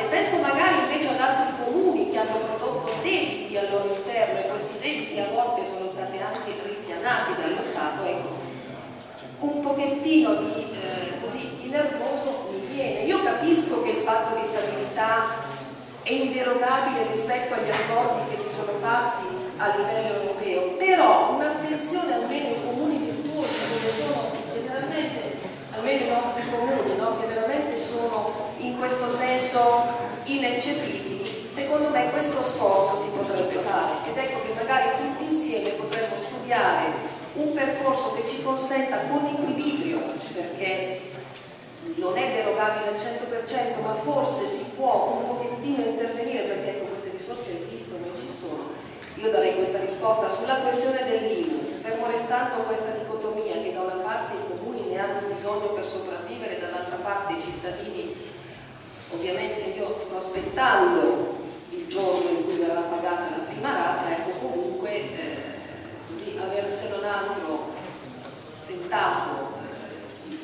e penso magari invece ad altri comuni che hanno prodotto debiti al loro interno e questi debiti a volte sono stati anche ripianati dallo Stato, ecco, un pochettino di nervoso mi viene. Io capisco che il patto di stabilità è inderogabile rispetto agli accordi che si sono fatti a livello europeo, però un'attenzione almeno ai comuni virtuosi, dove sono generalmente, almeno i nostri comuni, no? Che veramente sono in questo senso ineccepibili, secondo me questo sforzo si potrebbe fare, ed ecco che magari tutti insieme potremmo studiare un percorso che ci consenta con equilibrio, perché non è derogabile al 100%, ma forse si può un pochettino intervenire, perché ecco, queste risorse esistono e ci sono. Io darei questa risposta sulla questione dell'IMU, fermo restando questa dicotomia che da una parte i comuni ne hanno bisogno per sopravvivere, dall'altra parte i cittadini. Ovviamente io sto aspettando il giorno in cui verrà pagata la prima rata, ecco, comunque così aver se non altro tentato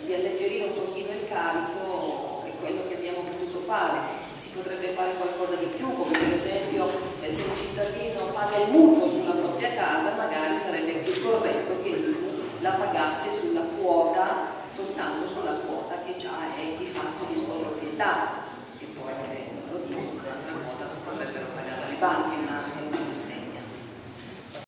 di alleggerire un pochino il carico è quello che abbiamo potuto fare. Si potrebbe fare qualcosa di più, come per esempio se un cittadino paga il mutuo sulla propria casa, magari sarebbe più corretto che la pagasse sulla quota, soltanto sulla quota che già è di fatto di sua proprietà, e poi non lo dico, ma un'altra quota potrebbero pagare le banche.